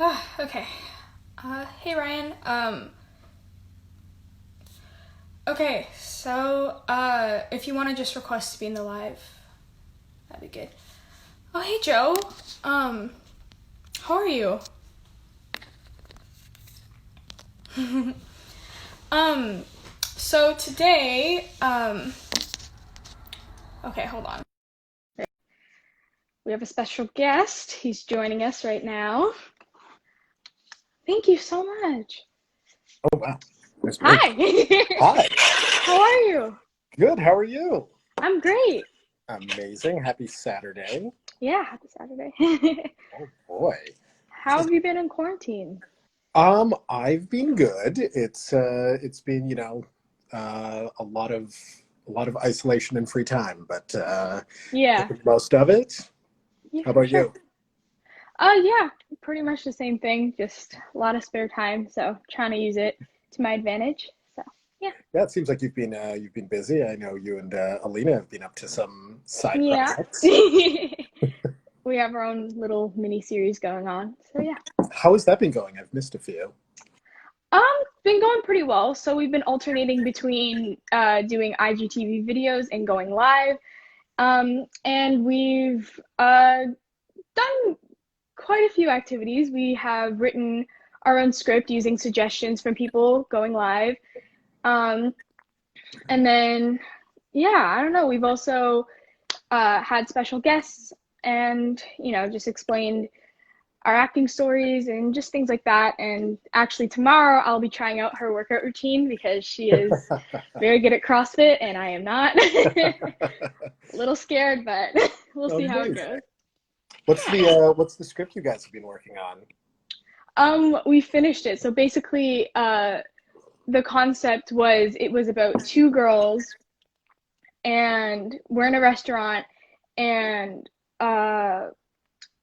Okay. Hey Ryan. Okay, so if you want to just request to be in the live, that'd be good. Oh, hey Joe. Um, how are you? Um, so today, okay, hold on. We have a special guest. He's joining us right now. Thank you so much. Oh, wow. Nice to meet Hi. you. Hi. How are you? Good. How are you? I'm great. Amazing. Happy Saturday. Yeah, happy Saturday. Oh boy. How have you been in quarantine? I've been good. It's been, a lot of isolation and free time, but Yeah, making the most of it. yeah, How for about sure. you? Yeah, pretty much the same thing. Just a lot of spare time, so trying to use it to my advantage. So, yeah. Yeah, it seems like you've been busy. I know you and Alina have been up to some side Yeah. projects. We have our own little mini series going on. So, yeah. How has that been going? I've missed a few. Um, been going pretty well. So we've been alternating between doing IGTV videos and going live. And we've done quite a few activities. We have written our own script using suggestions from people going live. Um, and then, yeah, I don't know. We've also had special guests and, just explained our acting stories and just things like that. And actually, tomorrow I'll be trying out her workout routine because she is very good at CrossFit and I am not. A little scared, but we'll see how it Amazing. goes. Yeah. What's the script you guys have been working on? We finished it. So basically, the concept was it was about two girls and we're in a restaurant and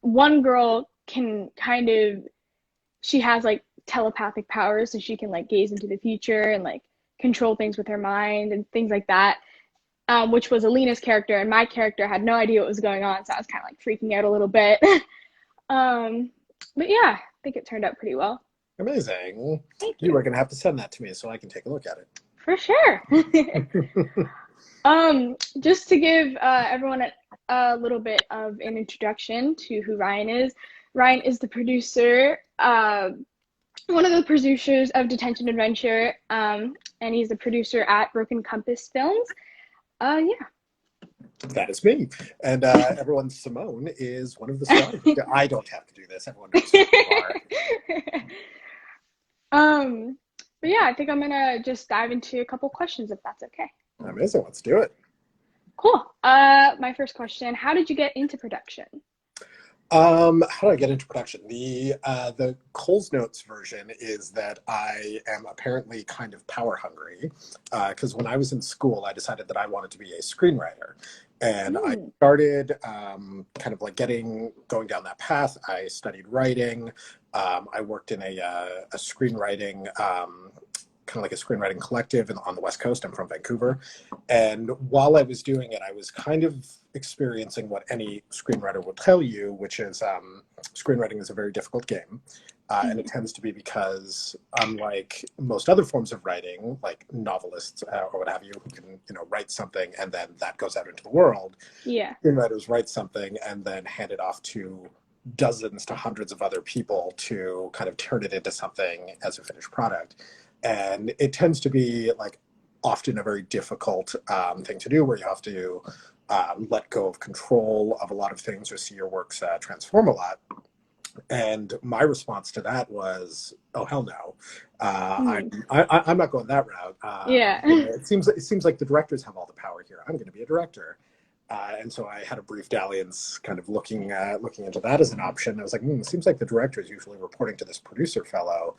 one girl can kind of she has like telepathic powers so she can like gaze into the future and like control things with her mind and things like that, which was Alina's character, and my character had no idea what was going on, so I was kind of like freaking out a little bit. um but yeah, I think it turned out pretty well. Amazing. Thank You you. are going to have to send that to me so I can take a look at For sure. it. Just to give everyone a little bit of an introduction to who Ryan is. Ryan is the producer, one of the producers of Detention Adventure, and he's the producer at Broken Compass Films. Yeah. That is me. And everyone, Simone is one of the stars. I don't have to do this. Everyone knows who you are. um, but yeah, I think I'm gonna just dive into a couple questions if that's okay. Amazing. Let's do it. Cool. My first question: how did you get into production? How do I get into production? The Coles Notes version is that I am apparently kind of power hungry because when I was in school, I decided that I wanted to be a screenwriter, and I Mm, started kind of like going down that path. I studied writing. I worked in a screenwriting. Kind of like a screenwriting collective on the West Coast. I'm from Vancouver. And while I was doing it, I was kind of experiencing what any screenwriter will tell you, which is screenwriting is a very difficult game. And it mhm. tends to be because, unlike most other forms of writing, like novelists or what have you, who can write something and then that goes out into the world, Yeah. screenwriters write something and then hand it off to dozens to hundreds of other people to kind of turn it into something as a finished product. And it tends to be like often a very difficult thing to do where you have to let go of control of a lot of things or see your works transform a lot. And my response to that was, "Oh hell no, Mm, I'm not going that route. yeah. It seems like the directors have all the power here. I'm going to be a director." And so I had a brief dalliance, kind of looking into that as an option. I was like, it seems like the director is usually reporting to this producer fellow.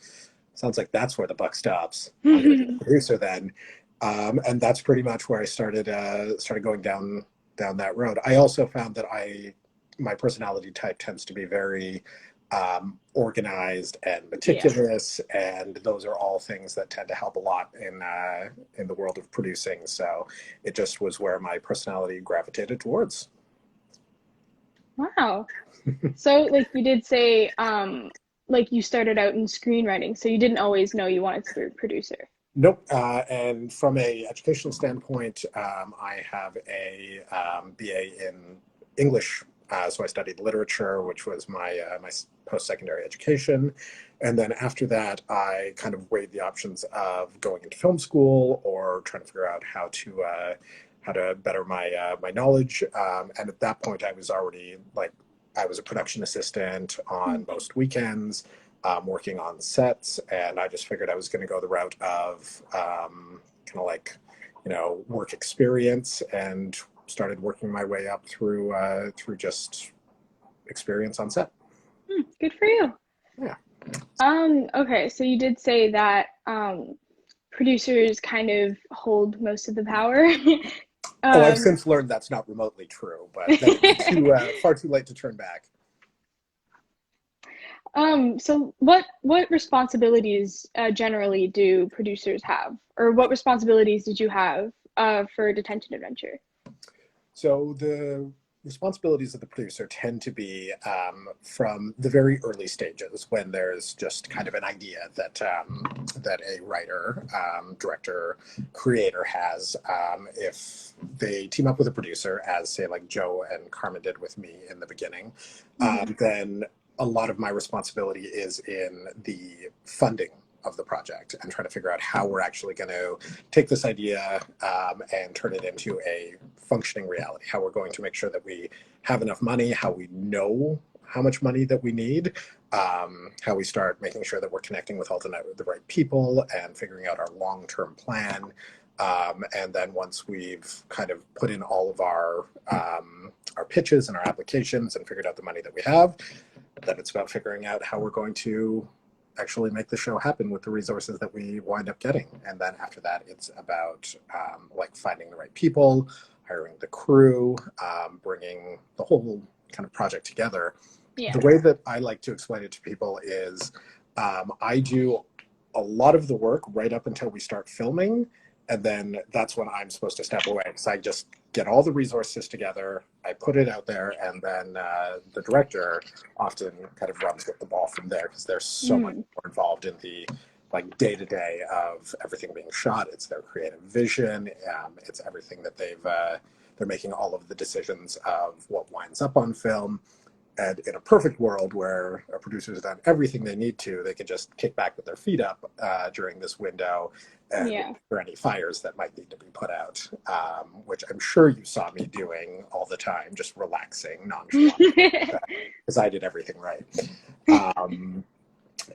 Sounds like that's where the buck stops. I'm going to be the producer then, and that's pretty much where I started going down that road. I also found that my personality type tends to be very organized and Yeah. meticulous, and those are all things that tend to help a lot in the world of producing. So it just was where my personality gravitated towards. Wow. So, like you did say, like you started out in screenwriting, so you didn't always know you wanted to be a producer. Nope. And from a educational standpoint, I have a BA in English. So I studied literature, which was my post-secondary education. And then after that, I kind of weighed the options of going into film school or trying to figure out how to better my knowledge. And at that point, I was already like I was a production assistant on most weekends, working on sets, and I just figured I was going to go the route of kind of like, work experience, and started working my way up through just experience on set. Good for you. Yeah. Okay, so you did say that producers kind of hold most of the power. Oh, I've Um, since learned that's not remotely true, but that is far too late to turn back. so what responsibilities generally do producers have, or what responsibilities did you have for Detention Adventure? So the responsibilities of the producer tend to be from the very early stages when there's just kind of an idea that a writer, director, creator has. If they team up with a producer, as say like Joe and Carmen did with me in the beginning, Hmm. then a lot of my responsibility is in the funding of the project and trying to figure out how we're actually going to take this idea and turn it into a functioning reality, how we're going to make sure that we have enough money, how we know how much money that we need, how we start making sure that we're connecting with all the right people and figuring out our long-term plan. And then once we've kind of put in all of our pitches and our applications and figured out the money that we have, then it's about figuring out how we're going to actually make the show happen with the resources that we wind up getting. And then after that, it's about like finding the right people, hiring the crew, bringing the whole kind of project together. Yeah. The way that I like to explain it to people is I do a lot of the work right up until we start filming. And then that's when I'm supposed to step away. So I just get all the resources together, I put it out there, and then the director often kind of runs with the ball from there because there's so much Mm. more involved in the like day to day of everything being shot. It's their creative vision. It's everything that they're making all of the decisions of what winds up on film. And in a perfect world where a producer's done everything they need to, they can just kick back with their feet up during this window and wait Yeah. for any fires that might need to be put out, which I'm sure you saw me doing all the time, just relaxing, nonchalant, because I did everything right. Um,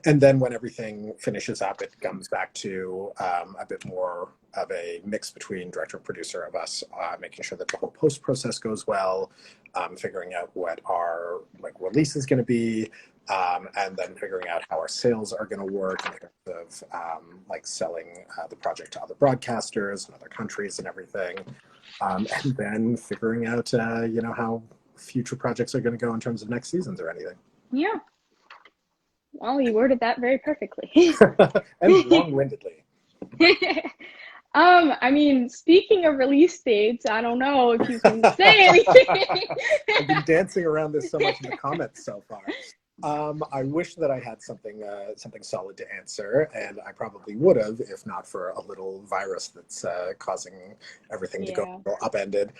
and then when everything finishes up, it comes back to a bit more of a mix between director and producer of us, making sure that the whole post process goes well, figuring out what our like release is going to be, and then figuring out how our sales are going to work in terms of like selling the project to other broadcasters and other countries and everything, and then figuring out how future projects are going to go in terms of next seasons or anything. Yeah. Well, you worded that very perfectly. And long-windedly. I mean, speaking of release dates, I don't know if you can say anything. I've been dancing around this so much in the comments so far. I wish that I had something solid to answer, and I probably would have if not for a little virus that's causing everything to go Yeah. a little upended.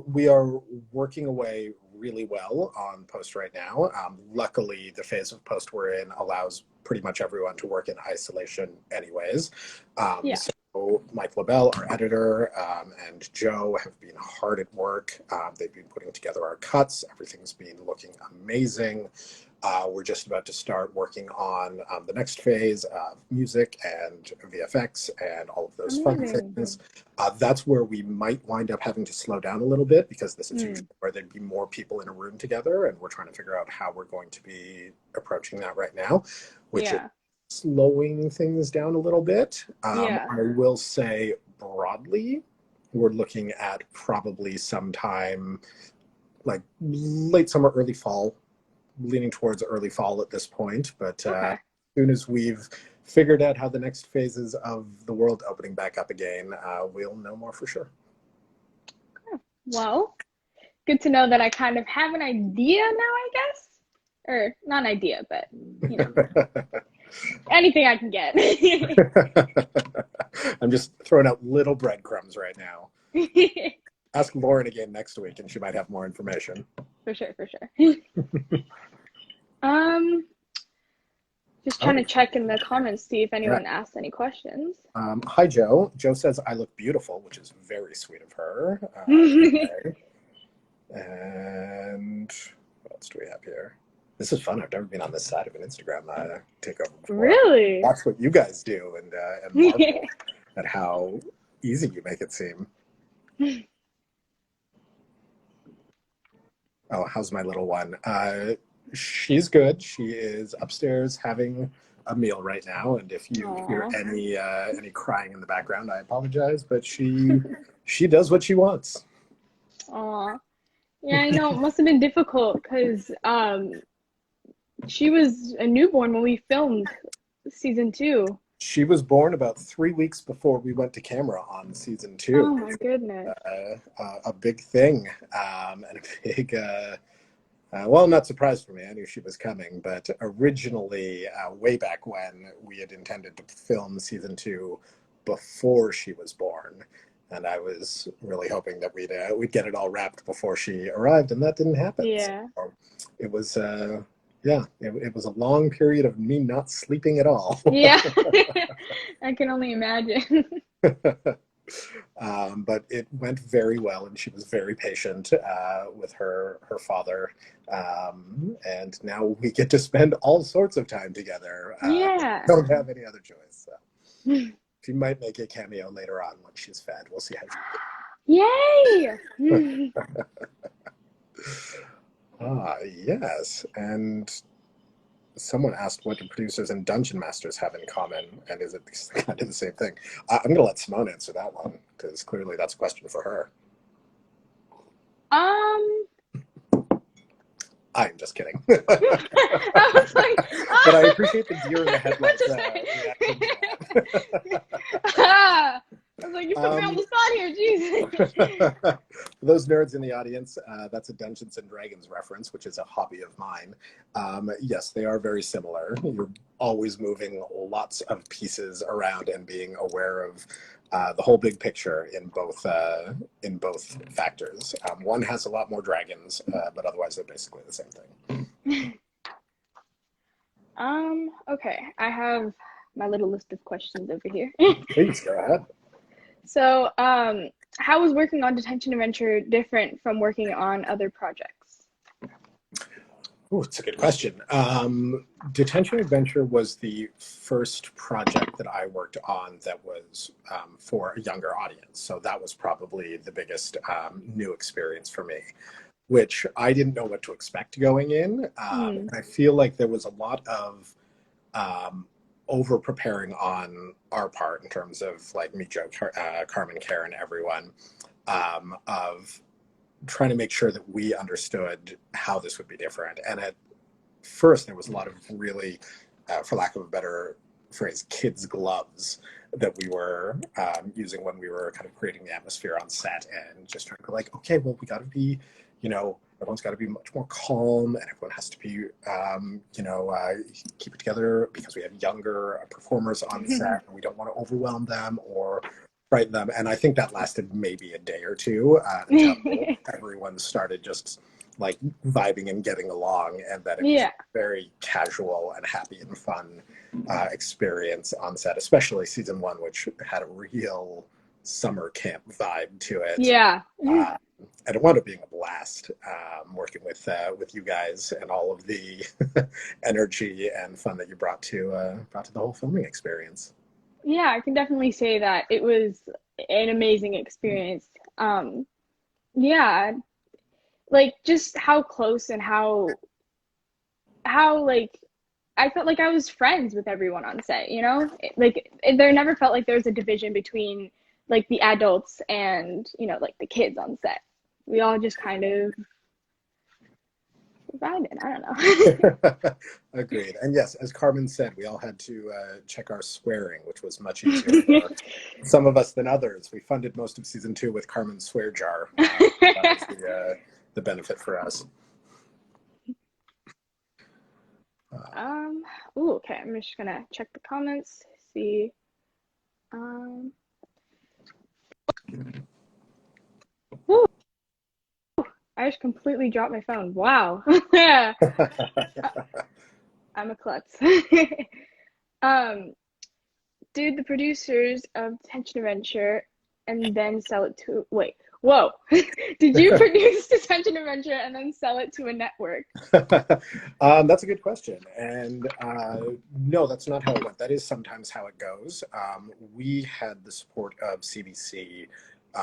We are working away really well on post right now. Luckily, the phase of post we're in allows pretty much everyone to work in isolation anyways. Yeah. So Mike LaBelle, our editor, and Joe have been hard at work. They've been putting together our cuts. Everything's been looking amazing. We're just about to start working on the next phase of music and VFX and all of those fun Amazing. things. That's where we might wind up having to slow down a little bit because this is Mm. usually where there'd be more people in a room together, and we're trying to figure out how we're going to be approaching that right now, which is Yeah. slowing things down a little bit. Yeah. I will say broadly, we're looking at probably sometime like late summer, early fall, leaning towards early fall at this point. But as Okay. soon as we've figured out how the next phases of the world opening back up again, we'll know more for sure. Well, good to know that I kind of have an idea now, I guess. or not an idea, but you know, anything I can get. I'm just throwing out little breadcrumbs right now. Ask Lauren again next week, and she might have more information. For sure, for sure. Um, just trying to check in the comments, see if anyone asked any questions. Hi, Joe. Joe says I look beautiful, which is very sweet of her. Okay. And what else do we have here? This is fun. I've never been on this side of an Instagram takeover before. Really? Watch what you guys do and marvel at how easy you make it seem. Oh, how's my little one? She's good. She is upstairs having a meal right now, and if you hear any crying in the background, I apologize, but she does what she wants. Aw. Yeah, I know. It must have been difficult because she was a newborn when we filmed season 2. She was born about 3 weeks before we went to camera on season 2. Oh my goodness. A big thing, and a big, well, not surprised for me. I knew she was coming, but originally, way back when, we had intended to film season 2 before she was born. And I was really hoping that we'd get it all wrapped before she arrived, and that didn't happen. Yeah. So it was, it was a long period of me not sleeping at all. Yeah. I can only imagine. But it went very well, and she was very patient with her father. And now we get to spend all sorts of time together. Yeah. Don't have any other choice. So. She might make a cameo later on when she's fed. We'll see how she Yay! Yes. And someone asked, what do producers and dungeon masters have in common? And is it kind of the same thing? I'm going to let Simone answer that one, because clearly that's a question for her. I'm just kidding. I was like, but I appreciate the deer in the headlights. I was like, you put me on the spot here, Jesus. For those nerds in the audience, that's a Dungeons and Dragons reference, which is a hobby of mine. Yes, they are very similar. You're always moving lots of pieces around and being aware of the whole big picture in both factors. One has a lot more dragons, but otherwise they're basically the same thing. Okay, I have my little list of questions over here. Please go ahead. So, how was working on Detention Adventure different from working on other projects? Oh, it's a good question. Detention Adventure was the first project that I worked on that was for a younger audience. So that was probably the biggest new experience for me, which I didn't know what to expect going in. I feel like there was a lot of over preparing on our part in terms of like me, Joe, Carmen, Karen, everyone, of trying to make sure that we understood how this would be different. And at first there was a lot of really, for lack of a better phrase, kids' gloves that we were using when we were kind of creating the atmosphere on set, and just trying to be like, okay, well, we got to be, everyone's got to be much more calm, and everyone has to be, keep it together because we have younger performers on set, and we don't want to overwhelm them or frighten them. And I think that lasted maybe a day or two until everyone started just like vibing and getting along, and that it was a very casual and happy and fun experience on set, especially season 1, which had a real summer camp vibe to it. Yeah. And it wound up being a blast working with you guys and all of the energy and fun that you brought to the whole filming experience. Yeah, I can definitely say that it was an amazing experience. Yeah, like just how close and how like I felt like I was friends with everyone on set, Like there never felt like there was a division between like the adults and, like the kids on set. We all just kind of vibing. I don't know. Agreed. And yes, as Carmen said, we all had to check our swearing, which was much easier for some of us than others. We funded most of season 2 with Carmen's swear jar. That was the benefit for us. Um, ooh, okay, I'm just gonna check the comments, see. Um, Woo, I just completely dropped my phone. Wow. I'm a klutz. Um, did the producers of Detention Adventure and then sell it to, wait, whoa. Did you produce Detention Adventure and then sell it to a network? That's a good question. And no, that's not how it went. That is sometimes how it goes. We had the support of CBC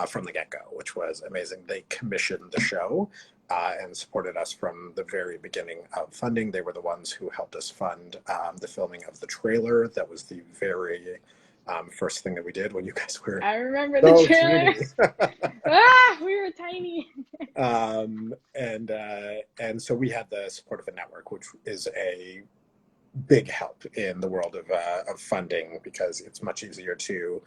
from the get-go, which was amazing. They commissioned the show and supported us from the very beginning of funding. They were the ones who helped us fund the filming of the trailer. That was the very first thing that we did when you guys were I remember the so trailer. teeny. Ah, we were tiny. And so we had the support of a network, which is a big help in the world of funding, because it's much easier to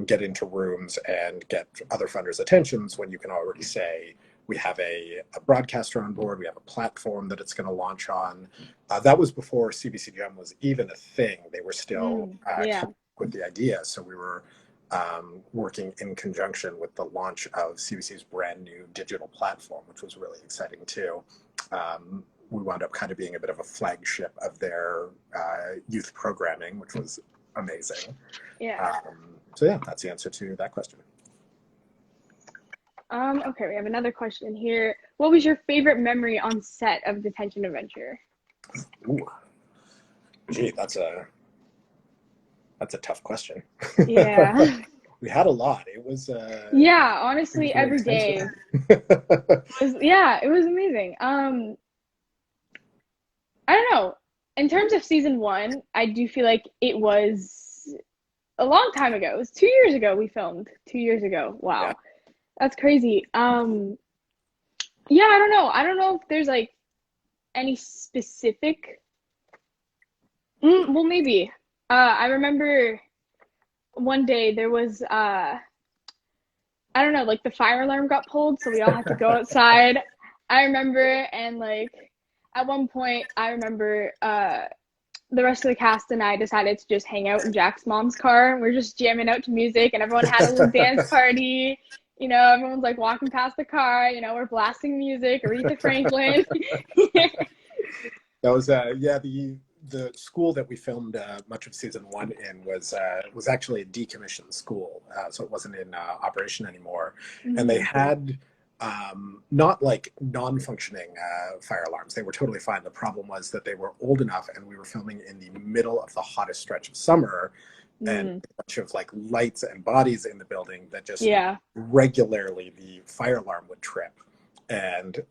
get into rooms and get other funders' attentions when you can already say, we have a broadcaster on board, we have a platform that it's going to launch on. That was before CBC Gem was even a thing. They were still Yeah. coming up with the idea. So we were working in conjunction with the launch of CBC's brand new digital platform, which was really exciting too. We wound up kind of being a bit of a flagship of their youth programming, which was amazing. Yeah. So yeah, that's the answer to that question. Okay, we have another question here. What was your favorite memory on set of Detention Adventure? Ooh, gee, that's a tough question. Yeah. We had a lot. It was Yeah, honestly, every day it was amazing. I don't know. In terms of season one, I do feel like it was a long time ago. It was 2 years ago we filmed. 2 years ago. Yeah. Wow. That's crazy. Yeah, I don't know. I don't know if there's like any specific. Well, maybe. I remember one day there was I don't know, like the fire alarm got pulled, so we all had to go outside. I remember, and like at one point, I remember the rest of the cast and I decided to just hang out in Jack's mom's car. We're just jamming out to music, and everyone had a little dance party. You know, everyone's like walking past the car. You know, we're blasting music, Aretha Franklin. That was yeah, the school that we filmed much of season one in was actually a decommissioned school, so it wasn't in operation anymore. And they had not like non-functioning fire alarms. They were totally fine. The problem was that they were old enough, and we were filming in the middle of the hottest stretch of summer, and a bunch of like lights and bodies in the building that just regularly the fire alarm would trip. And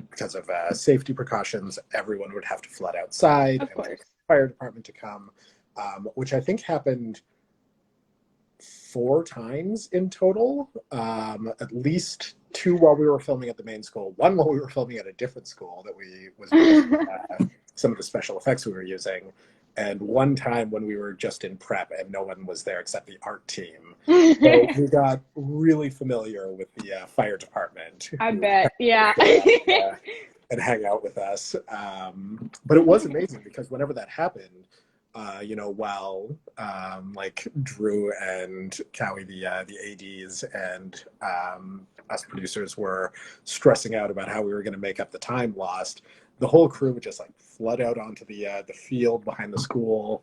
because of safety precautions, everyone would have to flood outside and wait for the fire department to come, which I think happened 4 times in total, at least 2 while we were filming at the main school, 1 while we were filming at a different school that was some of the special effects we were using, and 1 time when we were just in prep and no one was there except the art team. So we got really familiar with the fire department. I bet, yeah. And hang out with us. But it was amazing because whenever that happened, you know, while like Drew and Cowie, the ADs, and us producers were stressing out about how we were going to make up the time lost, the whole crew would just like flood out onto the field behind the school,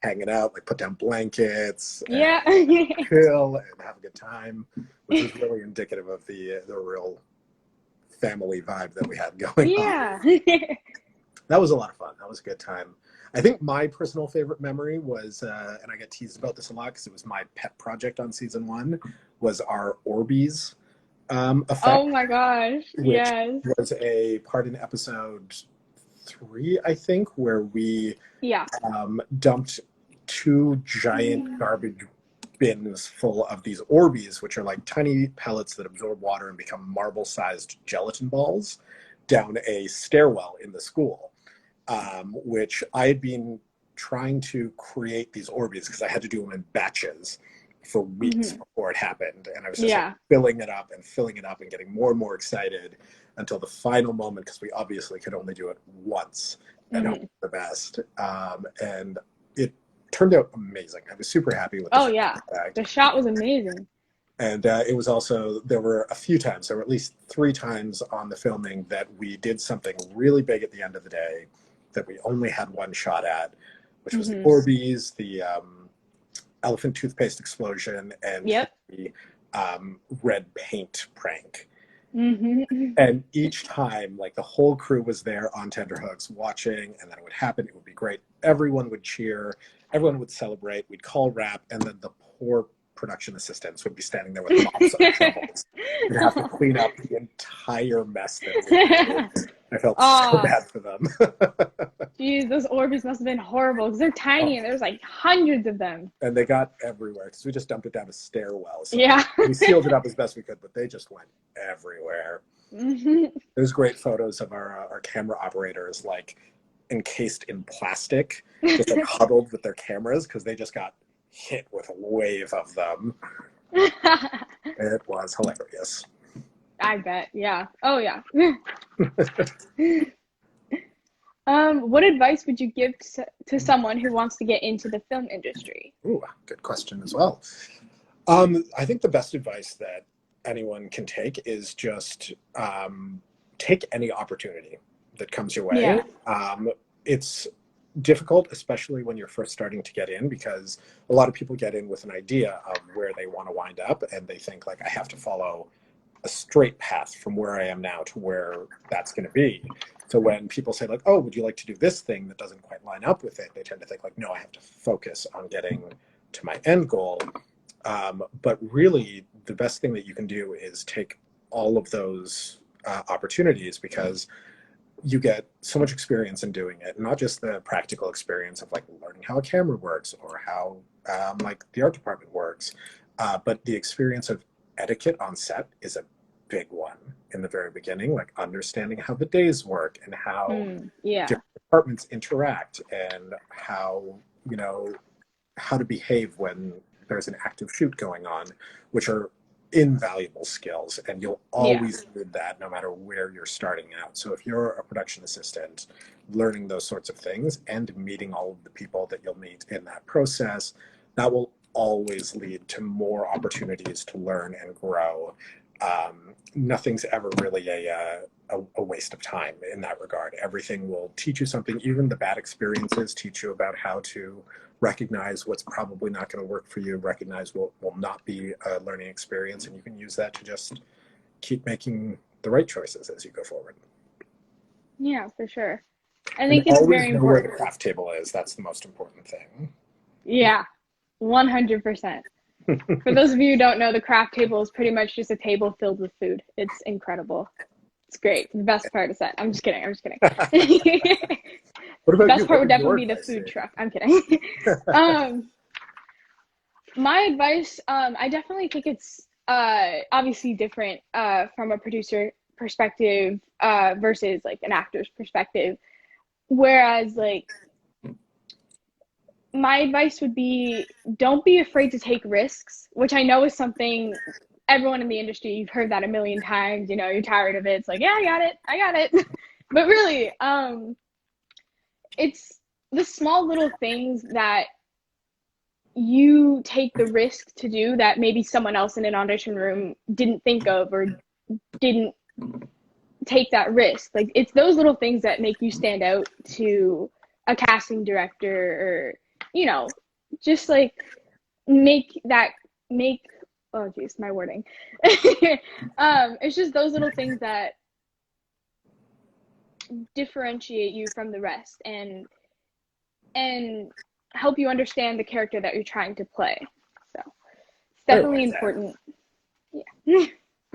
hanging out, like put down blankets, and chill and have a good time, which is really indicative of the real family vibe that we had going on. That was a lot of fun. That was a good time. I think my personal favorite memory was, and I get teased about this a lot because it was my pet project on season 1, was our Orbeez effect. Oh my gosh, which was a part in episode 3, I think, where we dumped 2 giant garbage bins full of these Orbeez, which are like tiny pellets that absorb water and become marble-sized gelatin balls, down a stairwell in the school, which I had been trying to create these Orbeez because I had to do them in batches for weeks before it happened. And I was just like filling it up and getting more and more excited until the final moment, because we obviously could only do it once. and hope Hmm. for the best. And it turned out amazing. I was super happy with the Oh finished yeah, product. the shot was amazing. And it was also, there were a few times, there were at least 3 times on the filming that we did something really big at the end of the day that we only had one shot at, which was the Hmm. Orbeez, the elephant toothpaste explosion, and Yep. the red paint prank. Hmm. And each time, like the whole crew was there on tenterhooks watching, and then it would happen. It would be great. Everyone would cheer, everyone would celebrate. We'd call wrap, and then the poor production assistants would be standing there with mops and shovels. We'd have to clean up the entire mess that we made. I felt so Oh, bad for them. geez, those Orbeez must have been horrible because they're tiny Oh, and there's like hundreds of them. and they got everywhere because we just dumped it down a stairwell. So Yeah. we sealed it up as best we could, but they just went everywhere. Hmm. There's great photos of our camera operators like encased in plastic, just like huddled with their cameras because they just got hit with a wave of them. It was hilarious. I bet. Yeah. Oh yeah. What advice would you give to someone who wants to get into the film industry? Ooh, good question as well. I think the best advice that anyone can take is just take any opportunity that comes your way. Yeah. It's difficult, especially when you're first starting to get in, because a lot of people get in with an idea of where they want to wind up, and they think like I have to follow a straight path from where I am now to where that's going to be. So when people say like, "Oh, would you like to do this thing that doesn't quite line up with it?" they tend to think like, "No, I have to focus on getting to my end goal." But really, the best thing that you can do is take all of those opportunities because you get so much experience in doing it, not just the practical experience of like learning how a camera works or how like the art department works, but the experience of etiquette on set is a big one in the very beginning, like understanding how the days work and how Yeah. different departments interact and how, you know, how to behave when there's an active shoot going on, which are invaluable skills. And you'll Yeah. always need that no matter where you're starting out. So if you're a production assistant, learning those sorts of things and meeting all of the people that you'll meet in that process, that will always lead to more opportunities to learn and grow. Nothing's ever really a waste of time in that regard. Everything will teach you something. Even the bad experiences teach you about how to recognize what's probably not going to work for you, recognize what will not be a learning experience, and you can use that to just keep making the right choices as you go forward. Yeah, for sure. I And think it's always very know where the important. craft table is. That's the most important thing. Yeah, 100%. For those of you who don't know, the craft table is pretty much just a table filled with food. It's incredible. It's great. The best part of set. I'm just kidding. I'm just kidding. What The about you? best part What would would your definitely be the advice food be? truck. I'm kidding. um, my advice, I definitely think it's obviously different from a producer perspective versus like an actor's perspective. Whereas like my advice would be don't be afraid to take risks, which I know is something everyone in the industry, you've heard that a million times, you know, you're tired of it. It's like, yeah, I got it. I got it. But really, it's the small little things that you take the risk to do that maybe someone else in an audition room didn't think of or didn't take that risk. Like it's those little things that make you stand out to a casting director or, you know, just like make that make oh geez, my wording. It's just those little things that differentiate you from the rest and help you understand the character that you're trying to play. So it's Very definitely well said. important. Yeah.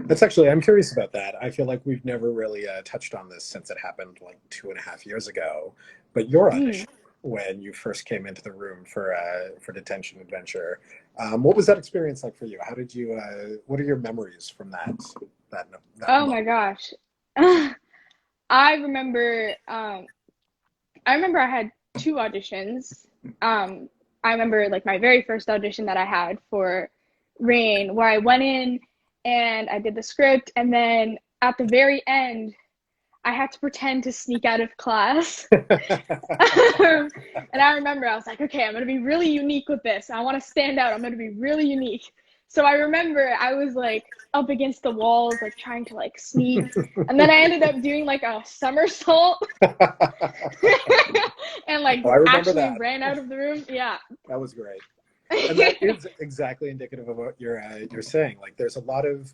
That's actually, I'm curious about that. I feel like we've never really touched on this since it happened like 2.5 years ago. But your Mm. audition, when you first came into the room for Detention Adventure, what was that experience like for you? How did you? What are your memories from that Oh my moment? gosh. I remember I had 2 auditions. I remember like my very first audition that I had for Raign, where I went in and I did the script, and then at the very end, I had to pretend to sneak out of class. And I remember I was like, okay, I'm going to be really unique with this. I want to stand out. I'm going to be really unique. So I remember I was like up against the walls, like trying to like sneak. And then I ended up doing like a somersault and like Oh, I remember actually that. ran out of the room. Yeah. That was great. And that is exactly indicative of what you're saying. Like, there's a lot of,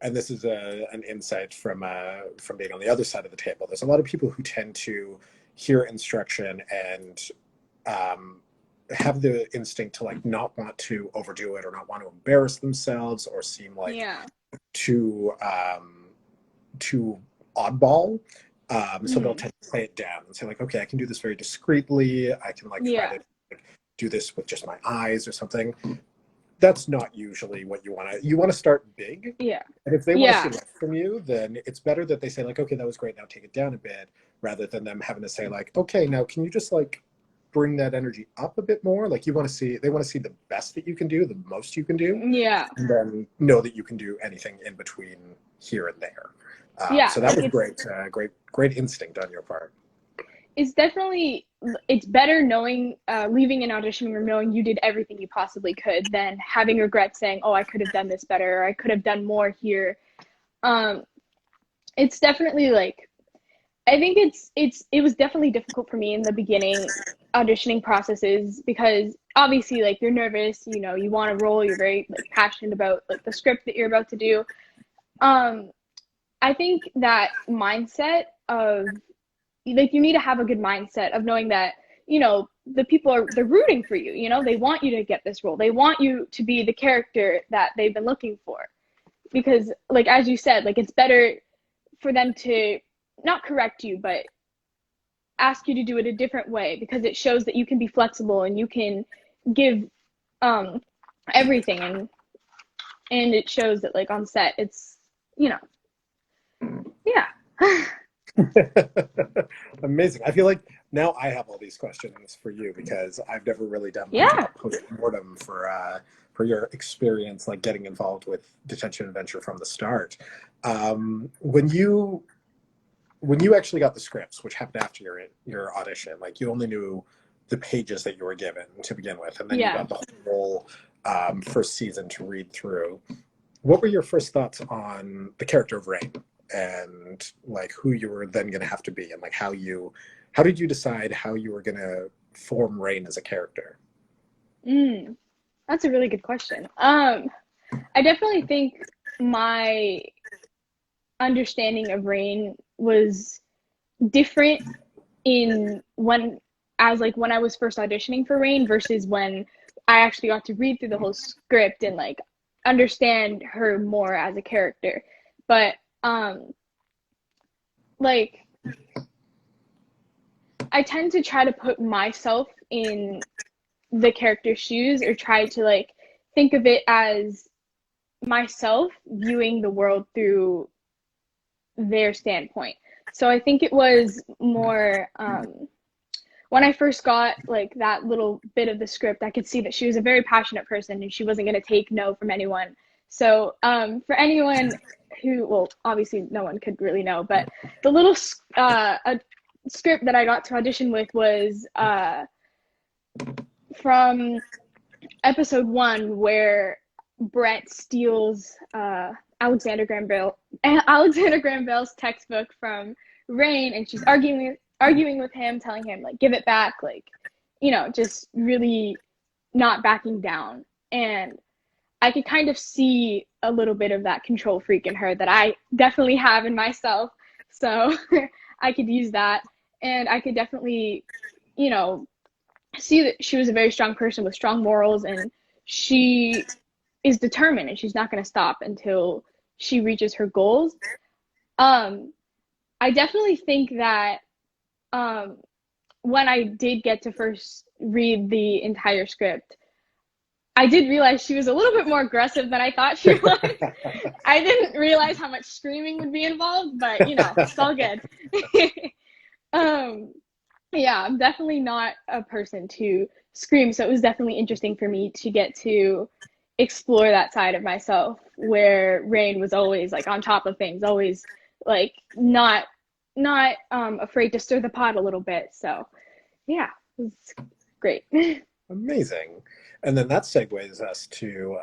and this is an insight from being on the other side of the table. There's a lot of people who tend to hear instruction and have the instinct to like not want to overdo it or not want to embarrass themselves or seem like Yeah. too too oddball. So they'll Mhm. tend to play it down and say like, okay, I can do this very discreetly. I can like try Yeah. to like, do this with just my eyes or something. That's not usually what you want to. You want to start big, Yeah. and if they want to see Yeah. less from you, then it's better that they say like, okay, that was great. Now take it down a bit, rather than them having to say like, okay, now can you just like bring that energy up a bit more? Like you want to see, they want to see the best that you can do, the most you can do, Yeah. and then know that you can do anything in between here and there. Yeah. So that Like was great, great instinct on your part. it's definitely it's better knowing leaving an auditioning room knowing you did everything you possibly could than having regret saying, oh, I could have done this better, or I could have done more here. um it's definitely like, I think it was definitely difficult for me in the beginning auditioning processes, because obviously like you're nervous, you know, you want to roll, you're very like passionate about like the script that you're about to do. um I think that mindset of like, you need to have a good mindset of knowing that, you know, the people are, they're rooting for you, you know, they want you to get this role, they want you to be the character that they've been looking for. Because like as you said, like it's better for them to not correct you but ask you to do it a different way, because it shows that you can be flexible and you can give um everything, and it shows that like on set it's, you know, yeah. Amazing. I feel like now I have all these questions for you because I've never really done like Yeah. a post-mortem for your experience, like getting involved with Detention Adventure from the start. When you actually got the scripts, which happened after your audition, like you only knew the pages that you were given to begin with, and then you Yeah. got the whole first season to read through. What were your first thoughts on the character of Raign and like who you were then going to have to be, and like how did you decide how you were going to form Raign as a character? mm, that's a really good question. I definitely think my understanding of Rain was different in when, as like when I was first auditioning for Rain versus when I actually got to read through the whole script and like understand her more as a character. But like I tend to try to put myself in the character's shoes, or try to like think of it as myself viewing the world through their standpoint. So I think it was more when I first got like that little bit of the script, I could see that she was a very passionate person and she wasn't going to take no from anyone. So for anyone who, well, obviously no one could really know, but the little a script that I got to audition with was from episode 1, where Brett steals Alexander Graham Bell's textbook from Rain, and she's arguing with him, telling him like give it back, like, you know, just really not backing down. And I could kind of see a little bit of that control freak in her that I definitely have in myself. So I could use that, and I could definitely, you know, see that she was a very strong person with strong morals, and she is determined and she's not going to stop until she reaches her goals. Um, I definitely think that um, when I did get to first read the entire script, I did realize she was a little bit more aggressive than I thought she was. I didn't realize how much screaming would be involved, but you know, it's all good. um, yeah, I'm definitely not a person to scream, so it was definitely interesting for me to get to explore that side of myself where Rain was always like on top of things, always like not not afraid to stir the pot a little bit. So yeah, it was great. Amazing. And then that segues us to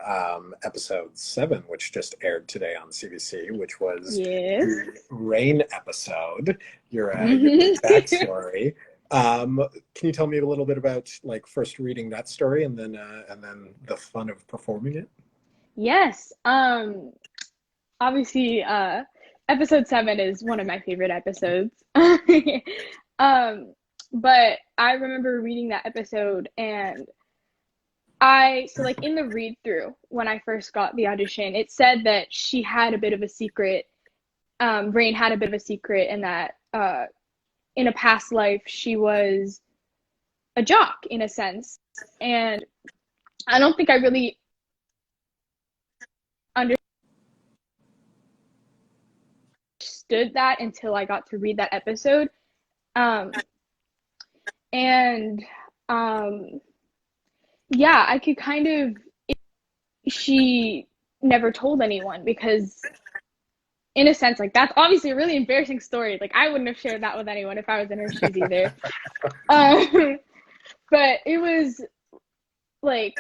episode 7, which just aired today on CBC, which was Yes. the Raign episode, your Hmm. backstory. Can you tell me a little bit about like first reading that story and then the fun of performing it? Yes. Obviously, episode 7 is one of my favorite episodes. Um, but I remember reading that episode, and so like in the read through when I first got the audition, it said that she had a bit of a secret. Rain had a bit of a secret, and that in a past life she was a jock in a sense. And I don't think I really understood that until I got to read that episode. Um, and yeah, I could kind of, she never told anyone because, in a sense, like that's obviously a really embarrassing story. Like I wouldn't have shared that with anyone if I was in her shoes either. Um, but it was like,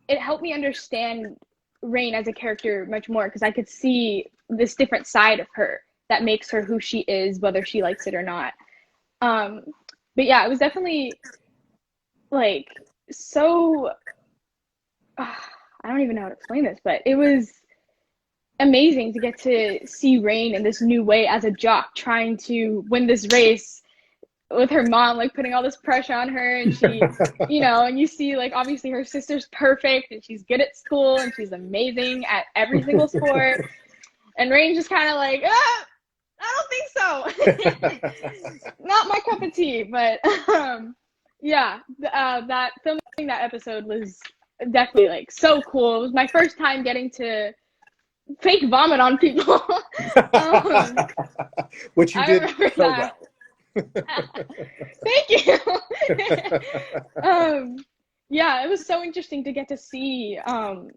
it helped me understand Rain as a character much more because I could see this different side of her that makes her who she is, whether she likes it or not. Um, but yeah, it was definitely like so. I don't even know how to explain this, but it was amazing to get to see Rain in this new way as a jock trying to win this race with her mom like putting all this pressure on her, and she, and you see like obviously her sister's perfect and she's good at school and she's amazing at every single sport, and Rain just kind of like, I don't think so. Not my cup of tea. But yeah, that filming that episode was definitely like so cool. It was my first time getting to fake vomit on people. um, Which you I did remember so that. well. Thank you. um, yeah, it was so interesting to get to see and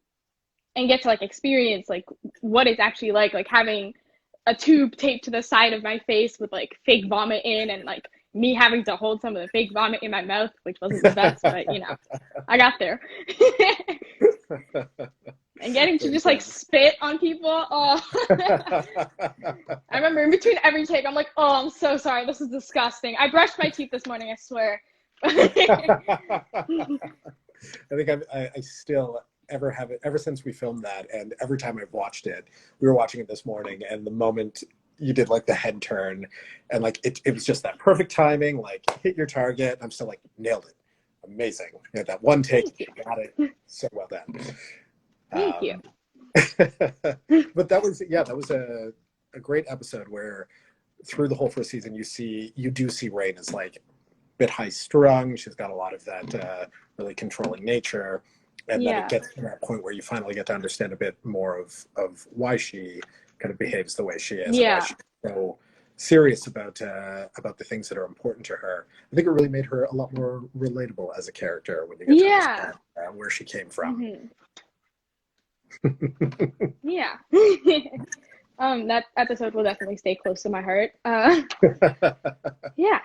get to like experience like what it's actually like having a tube taped to the side of my face with like fake vomit in, and like me having to hold some of the fake vomit in my mouth, which wasn't the best, but I got there. And getting to just like spit on people. Oh. I remember in between every take, I'm like, oh, I'm so sorry. This is disgusting. I brushed my teeth this morning, I swear. I think I still ever have it ever since we filmed that, and every time I've watched it, we were watching it this morning, and the moment you did like the head turn, and like it was just that perfect timing, like hit your target. I'm still like nailed it, amazing. You know, that one take, you got it, so well done. Thank you. But that was a great episode where through the whole first season you do see Rain as like a bit high strung. She's got a lot of that really controlling nature, and then it Yeah. gets to that point where you finally get to understand a bit more of why she kind of behaves the way she is and why Yeah. she's so serious about the things that are important to her. I think it really made her a lot more relatable as a character when you get to Yeah. understand where she came from. Mm-hmm. Yeah. That episode will definitely stay close to my heart. Yeah.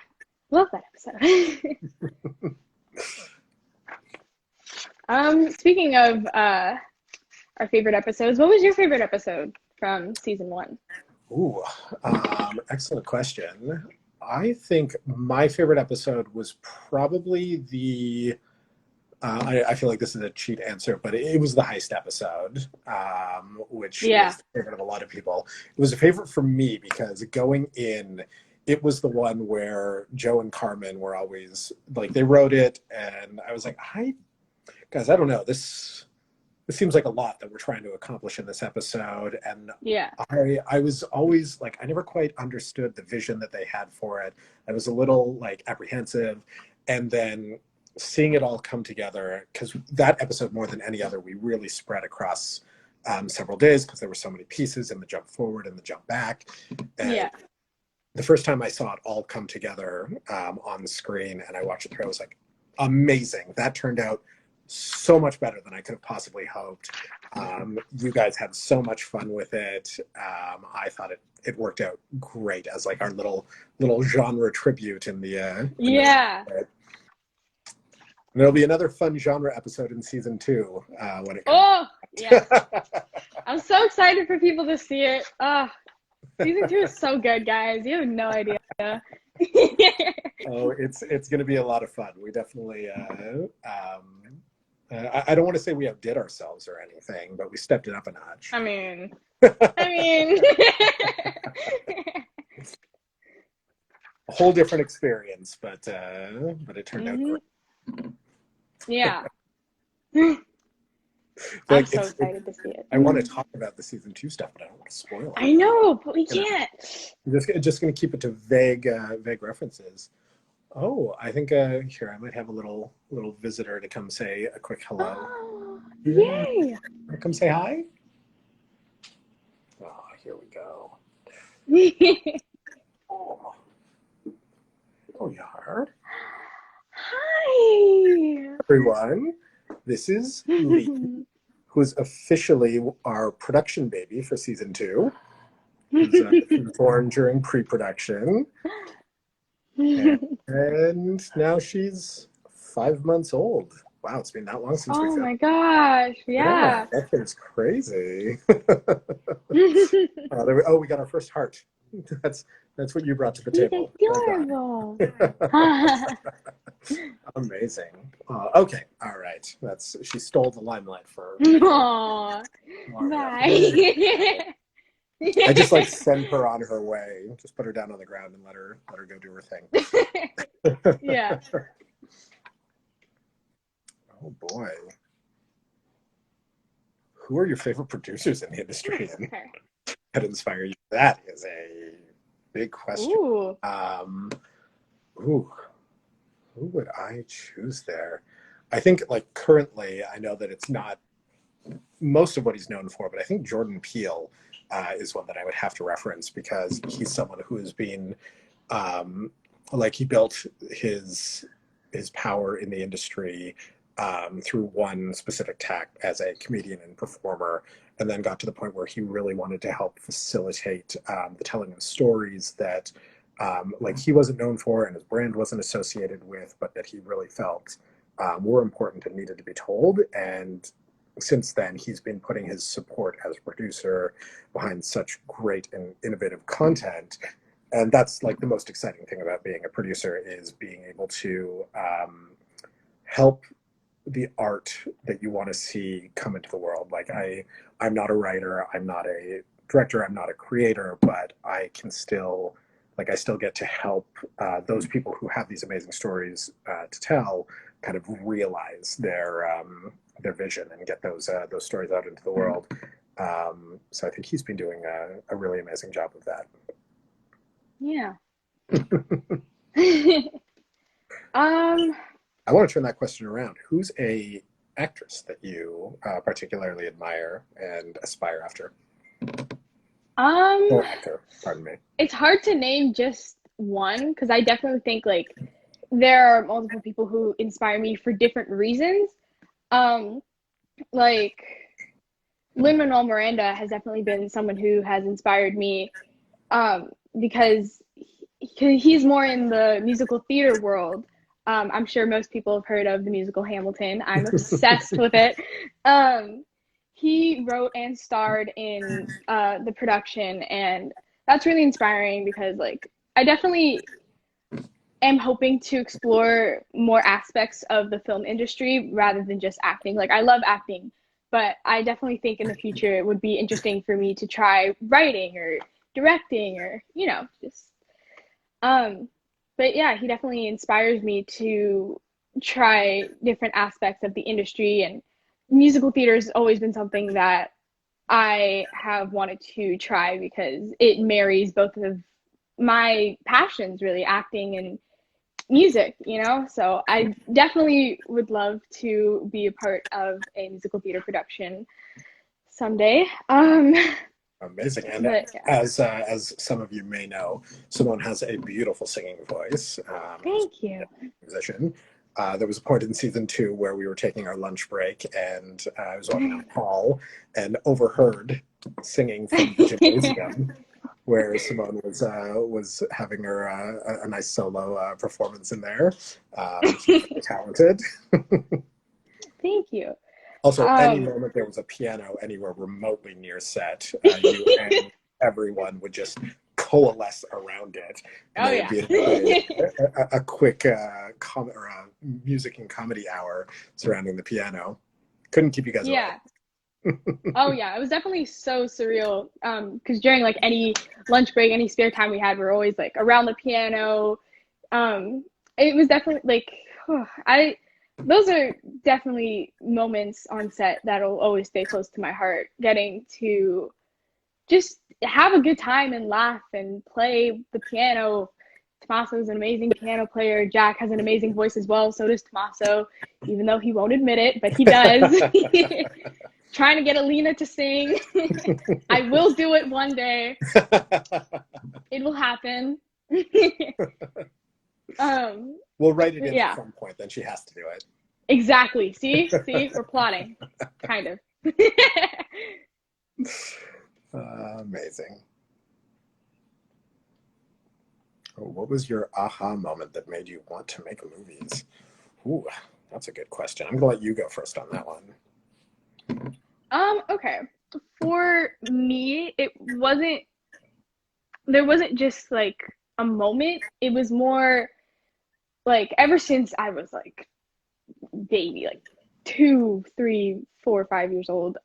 Love that episode. Speaking of our favorite episodes, what was your favorite episode from season 1? Ooh, excellent question. I think my favorite episode was probably I feel like this is a cheat answer, but it was the heist episode, which Yeah. is the favorite of a lot of people. It was a favorite for me because going in, it was the one where Joe and Carmen were always like, they wrote it, and I was like, guys, I don't know. This seems like a lot that we're trying to accomplish in this episode. And Yeah. I was always like, I never quite understood the vision that they had for it. I was a little like apprehensive. And then seeing it all come together, because that episode more than any other, we really spread across several days because there were so many pieces in the jump forward and the jump back. And Yeah. the first time I saw it all come together on the screen and I watched it through, I was like, amazing. That turned out so much better than I could have possibly hoped. You guys had so much fun with it. I thought it it worked out great as like our little genre tribute in Yeah. and there'll be another fun genre episode in season 2 when it comes. Oh, yes. I'm so excited for people to see it. Season 2 is so good, guys. You have no idea. Oh, it's going to be a lot of fun. We definitely. I don't want to say we outdid ourselves or anything, but we stepped it up a notch. I mean, a whole different experience, but it turned out great. Yeah. Like, I'm so excited to see it. I want to talk about the season 2 stuff, but I don't want to spoil it. I know, but we can't. I'm just going to keep it to vague references. Oh, I think here I might have a little visitor to come say a quick hello. Oh, Yeah. yay! Come say hi. Oh, here we go. Oh, Yard. Hi, Everyone. This is Lee, who is officially our production baby for season 2. Who's born during pre-production. And now she's 5 months old. Wow, it's been that long since we oh filmed. my gosh, yeah. That thing's crazy. We got our first heart. That's what you brought to the table. Adorable. Amazing. Okay, all right. She stole the limelight for. Aww. Bye. I just like send her on her way. Just put her down on the ground and let her go do her thing. Yeah. Oh boy. Who are your favorite producers in the industry and that inspire you? That is a big question. Ooh. Who would I choose there? I think like currently, I know that it's not most of what he's known for, but I think Jordan Peele is one that I would have to reference because he's someone who has been like he built his power in the industry through one specific tack as a comedian and performer, and then got to the point where he really wanted to help facilitate the telling of stories that like he wasn't known for and his brand wasn't associated with, but that he really felt were important and needed to be told. And since then, he's been putting his support as a producer behind such great and innovative content. And that's like the most exciting thing about being a producer is being able to help the art that you want to see come into the world. Like I'm not a writer, I'm not a director, I'm not a creator, but I can still, like I still get to help those people who have these amazing stories to tell kind of realize their vision and get those stories out into the world. So I think he's been doing a really amazing job of that. Yeah. I want to turn that question around. Who's a actress that you particularly admire and aspire after? Or actor, pardon me. It's hard to name just one because I definitely think like there are multiple people who inspire me for different reasons. Like Lin-Manuel Miranda has definitely been someone who has inspired me because he's more in the musical theater world. I'm sure most people have heard of the musical Hamilton. I'm obsessed with it. He wrote and starred in the production, and that's really inspiring because like I definitely am hoping to explore more aspects of the film industry rather than just acting. Like I love acting, but I definitely think in the future it would be interesting for me to try writing or directing or just but yeah, he definitely inspires me to try different aspects of the industry, and musical theater has always been something that I have wanted to try because it marries both of my passions, really, acting and music, So I definitely would love to be a part of a musical theater production someday. Amazing. And but, yeah. as some of you may know, Simone has a beautiful singing voice. Thank you. Musician. There was a point in season 2 where we were taking our lunch break, and I was walking down the hall and overheard singing from the gymnasium. where Simone was having her a nice solo performance in there. She's very talented. Thank you. Also, any Um, moment there was a piano anywhere remotely near set, you and everyone would just coalesce around it, and oh there would yeah. be a quick or a music and comedy hour surrounding the piano. Couldn't keep you guys away. Yeah. Oh yeah, it was definitely so surreal. Because during like any lunch break, any spare time we had, we were always like around the piano. Um, it was definitely like I those are definitely moments on set that'll always stay close to my heart. Getting to just have a good time and laugh and play the piano. Tommaso is an amazing piano player. Jack has an amazing voice as well. So does Tommaso, even though he won't admit it, but he does. Trying to get Alina to sing. I will do it one day. It will happen. We'll write it in at Yeah, some point, then she has to do exactly. See, we're plotting, kind of. Amazing. Oh, what was your aha moment that made you want to make movies? Ooh, that's a good question. I'm gonna let you go first on that one. Okay. For me, there wasn't just like a moment. It was more like ever since I was like baby, like 2, 3, 4, 5 years old.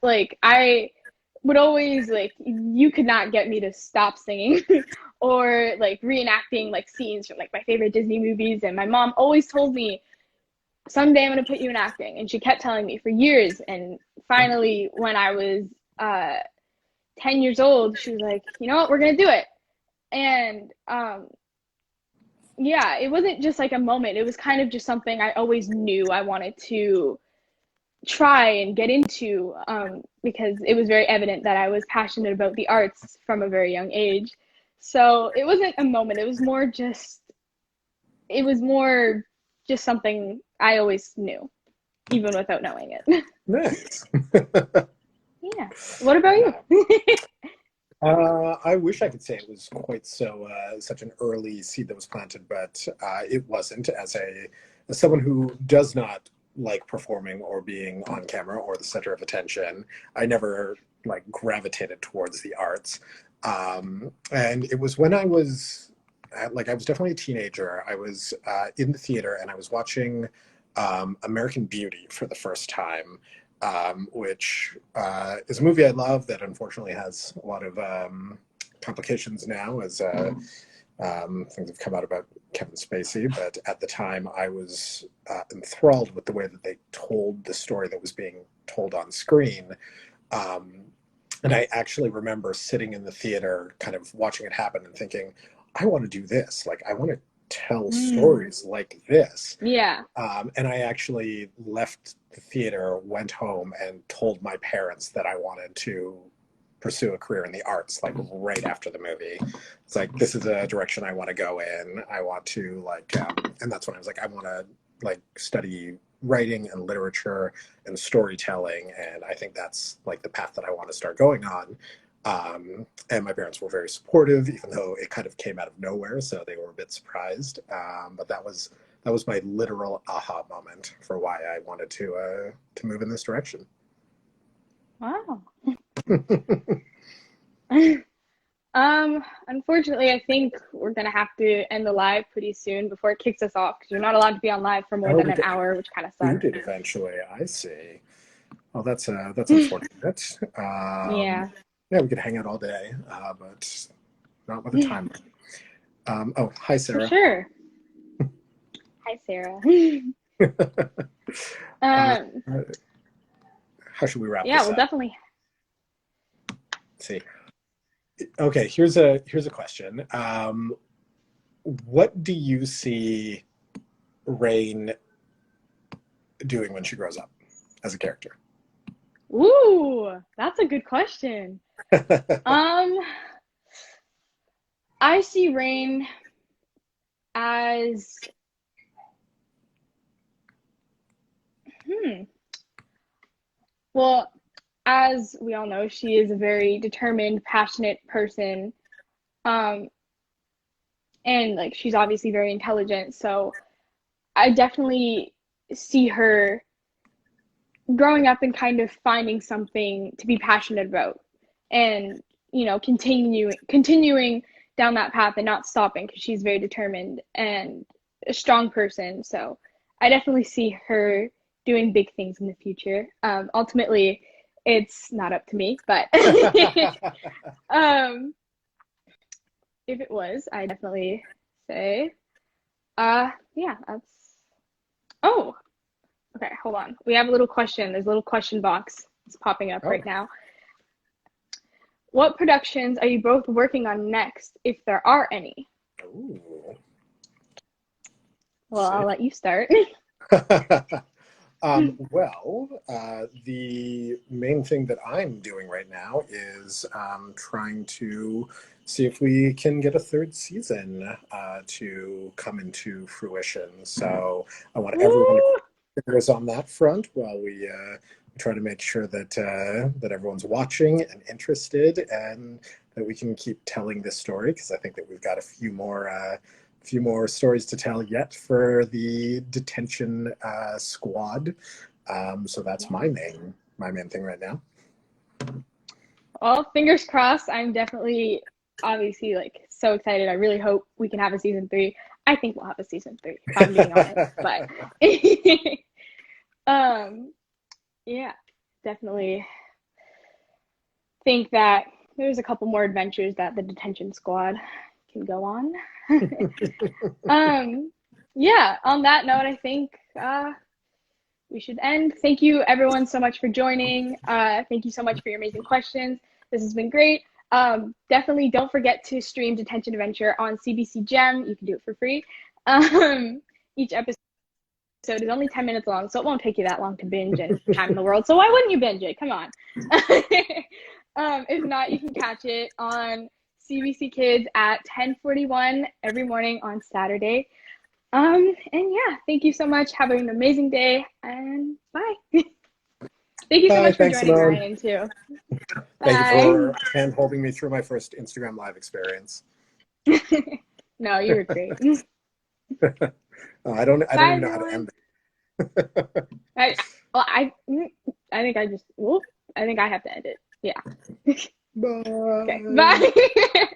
Like I would always like you could not get me to stop singing or like reenacting like scenes from like my favorite Disney movies. And my mom always told me someday I'm gonna put you in acting, and she kept telling me for years. And finally, when I was 10 years old, she was like, you know what, we're gonna do it. And yeah, it wasn't just like a moment. It was kind of just something I always knew I wanted to try and get into because it was very evident that I was passionate about the arts from a very young age. So it wasn't a moment. It was more just something I always knew, even without knowing it. Nice. Yeah. What about you? I wish I could say it was quite so such an early seed that was planted, but it wasn't. As someone who does not like performing or being on camera or the center of attention, I never like gravitated towards the arts. And it was when I was like I was definitely a teenager. I was in the theater and I was watching American Beauty for the first time, which is a movie I love that unfortunately has a lot of complications now as things have come out about Kevin Spacey. But at the time, I was enthralled with the way that they told the story that was being told on screen. Um, and I actually remember sitting in the theater, kind of watching it happen and thinking, I want to do this. Like, I want to tell Mm, stories like this. yeah. And I actually left the theater, went home, and told my parents that I wanted to pursue a career in the arts, like right after the movie. It's like, this is a direction I want to go in. I want to, like, and that's when I was like, I want to, like, study writing and literature and storytelling. And I think that's, like, the path that I want to start going on. And my parents were very supportive, even though it kind of came out of nowhere, so they were a bit surprised. But that was my literal aha moment for why I wanted to move in this direction. Wow. Unfortunately, I think we're gonna have to end the live pretty soon before it kicks us off because you're not allowed to be on live for more Oh, than we an get hour, which kind of sucks. booted eventually. I see. Well, that's unfortunate. Yeah, Yeah, we could hang out all day, but not with a time. Oh, hi, for Sarah. sure. Hi, Sarah. uh, um, how should we wrap yeah, this we'll up? definitely. Let's see. Okay, here's a question. What do you see Raign doing when she grows up as a character? Ooh, that's a good question. Um, I see Rain as hmm. Well, as we all know, she is a very determined, passionate person. Um, and like she's obviously very intelligent. So I definitely see her growing up and kind of finding something to be passionate about and continuing down that path and not stopping because she's very determined and a strong person. So I definitely see her doing big things in the future. Ultimately, it's not up to me, but um, if it was, I definitely say, yeah, that's. Oh, okay, hold on. We have a little question. There's a little question box. It's popping up Oh, right now. What productions are you both working on next, if there are any? ooh, Well, I'll see. let you start. The main thing that I'm doing right now is trying to see if we can get a third season to come into fruition. So I want everyone to Woo! fingers on that front while we try to make sure that that everyone's watching and interested, and that we can keep telling this story because I think that we've got a few more stories to tell yet for the detention squad. So that's Yeah. my main thing right now. Well, fingers crossed. I'm definitely obviously like so excited. I really hope we can have a season three. I think we'll have a season three, if I'm being honest. But um yeah, definitely think that there's a couple more adventures that the detention squad can go on. um yeah, on that note, I think we should end. Thank you everyone so much for joining. Thank you so much for your amazing questions. This has been great. Definitely don't forget to stream Detention Adventure on CBC Gem. You can do it for free. Each episode is only 10 minutes long, so it won't take you that long to binge and time in the world. So why wouldn't you binge it? Come on. If not, you can catch it on CBC Kids at 10:41 every morning on Saturday. And yeah, thank you so much. Have an amazing day and bye. Thank you so Bye, much for thanks, joining, Simone. Ryan, too. Thank you Bye. for hand holding me through my first Instagram live experience. No, you were great. I don't Bye, even know how to everyone. end it. I, well, I think I just, whoop, I think I have to end it. Yeah. Okay, Bye. bye.